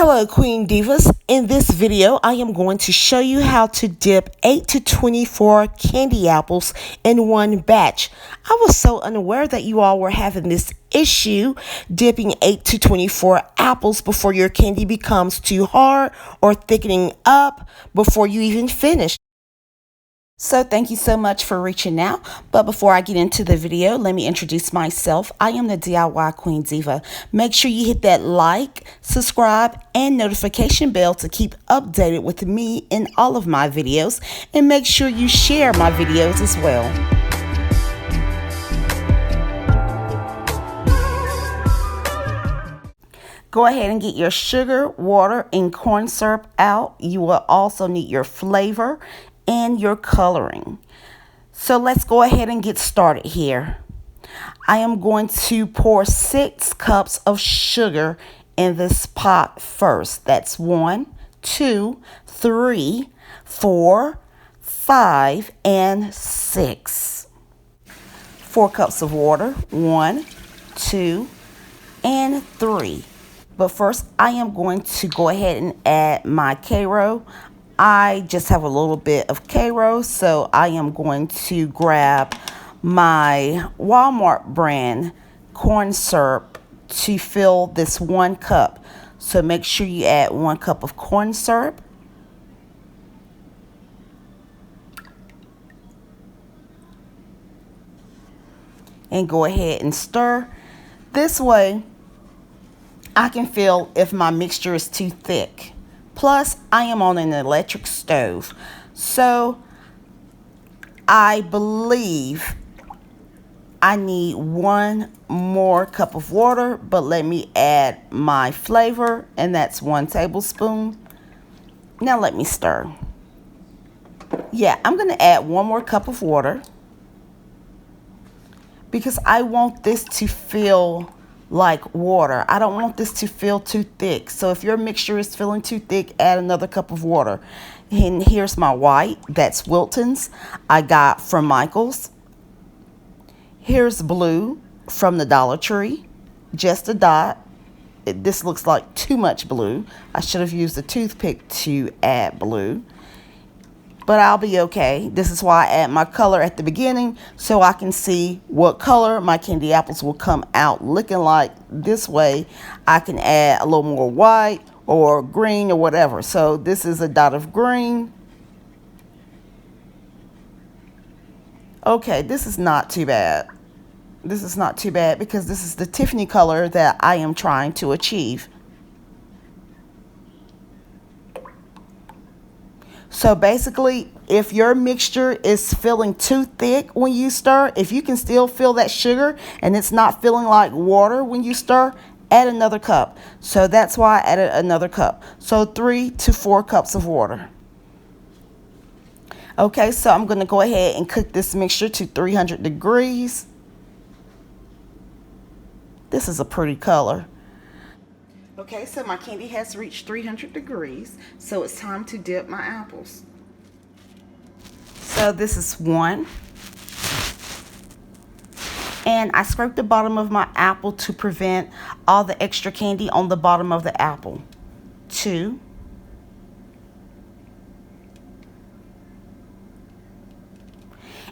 Hello Queen Divas. In this video I am going to show you how to dip 8 to 24 candy apples in one batch. I was so unaware that you all were having this issue dipping 8 to 24 apples before your candy becomes too hard or thickening up before you even finish. So thank you so much for reaching out. But before I get into the video, let me introduce myself. I am the DIY Queen Diva. Make sure you hit that like, subscribe, and notification bell to keep updated with me in all of my videos. And make sure you share my videos as well. Go ahead and get your sugar, water, and corn syrup out. You will also need your flavor and your coloring. So let's go ahead and get started here. I am going to pour 6 cups of sugar in this pot first. That's 1, 2, 3, 4, 5, and 6. 4 cups of water, 1, 2, and 3. But first, I am going to go ahead and add my Cairo. I just have a little bit of Cairo, so I am going to grab my Walmart brand corn syrup to fill this 1 cup. So make sure you add 1 cup of corn syrup. And go ahead and stir. This way, I can feel if my mixture is too thick. Plus, I am on an electric stove, so I believe I need 1 more cup of water, but let me add my flavor, and that's 1 tablespoon. Now let me stir. Yeah, I'm going to add 1 more cup of water because I want this to feel like water. I don't want this to feel too thick. So if your mixture is feeling too thick, add another cup of water. And here's my white. That's Wilton's. I got from Michael's. Here's blue from the Dollar Tree. Just a dot. This looks like too much blue. I should have used a toothpick to add blue. But I'll be okay. This is why I add my color at the beginning, so I can see what color my candy apples will come out looking like. This way I can add a little more white or green or whatever. So this is a dot of green. Okay, this is not too bad. This is not too bad because this is the Tiffany color that I am trying to achieve. So basically, if your mixture is feeling too thick when you stir, if you can still feel that sugar and it's not feeling like water when you stir, add another cup. So that's why I added another cup. So 3 to 4 cups of water. Okay, so I'm going to go ahead and cook this mixture to 300 degrees. This is a pretty color. Okay, so my candy has reached 300 degrees, so it's time to dip my apples. So this is 1. And I scraped the bottom of my apple to prevent all the extra candy on the bottom of the apple. 2.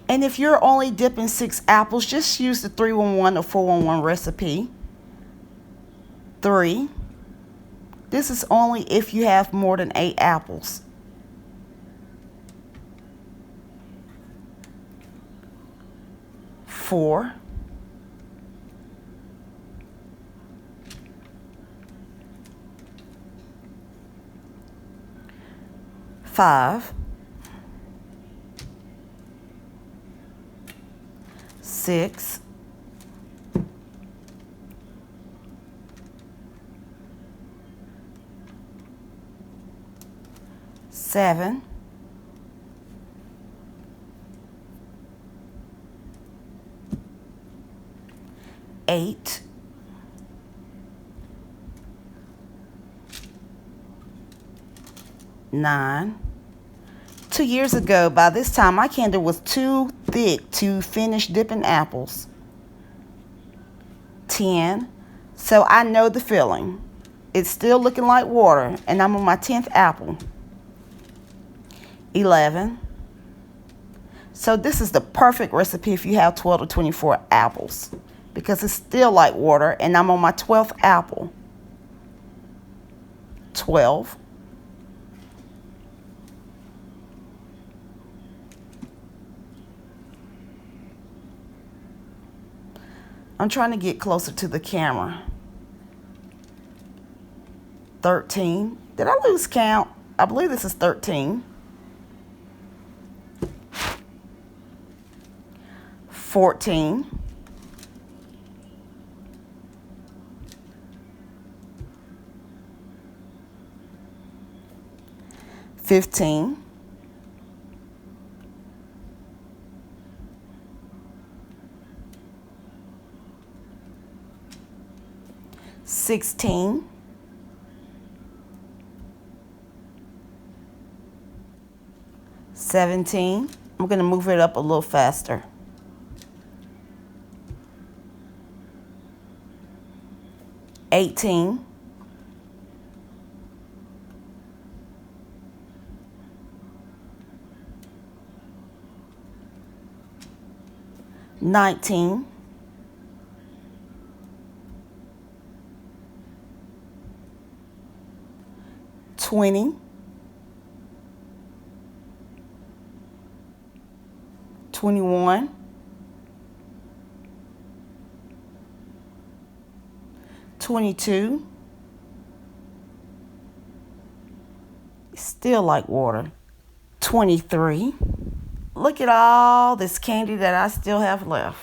And if you're only dipping 6 apples, just use the 3-1-1 or 4-1-1 recipe. 3. This is only if you have more than 8 apples. 4. 5. 6. 7. 8. 9. 2 years ago, by this time, my candy was too thick to finish dipping apples. 10. So I know the feeling. It's still looking like water, and I'm on my 10th apple. 11. So this is the perfect recipe if you have 12 to 24 apples, because it's still like water, and I'm on my 12th apple. 12. 'I'm trying to get closer to the camera. 13. Did I lose count? I believe this is 13. 14. 15. 16. 17. I'm going to move it up a little faster. 18. 19. 20. 21. 22. Still like water. 23. Look at all this candy that I still have left.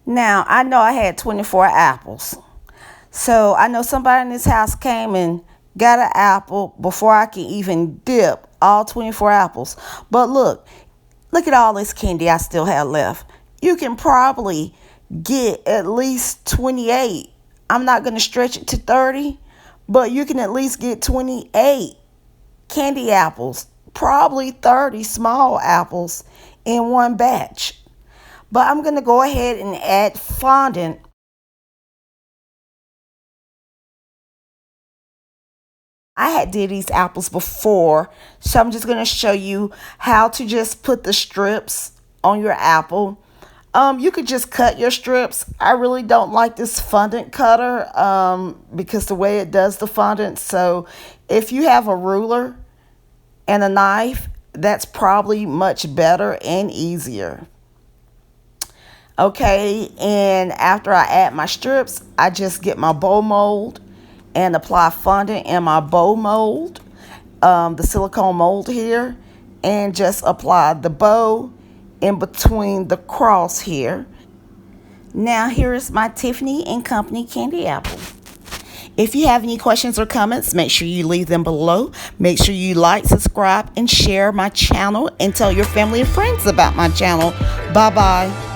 Now, I know I had 24 apples. So I know somebody in this house came and got an apple before I can even dip all 24 apples. But look at all this candy I still have left. You can probably get at least 28. I'm not going to stretch it to 30, but you can at least get 28 candy apples, probably 30 small apples in one batch. But I'm going to go ahead and add fondant. I had did these apples before, so I'm just going to show you how to just put the strips on your apple. You could just cut your strips. I really don't like this fondant cutter because the way it does the fondant. So if you have a ruler and a knife, that's probably much better and easier. Okay, and after I add my strips, I just get my bowl mold and apply fondant in my bowl mold, the silicone mold here, and just apply the bow in between the cross here. Now here is my Tiffany & Company candy apple. If you have any questions or comments, make sure you leave them below. Make sure you like, subscribe, and share my channel, and tell your family and friends about my channel. Bye-bye.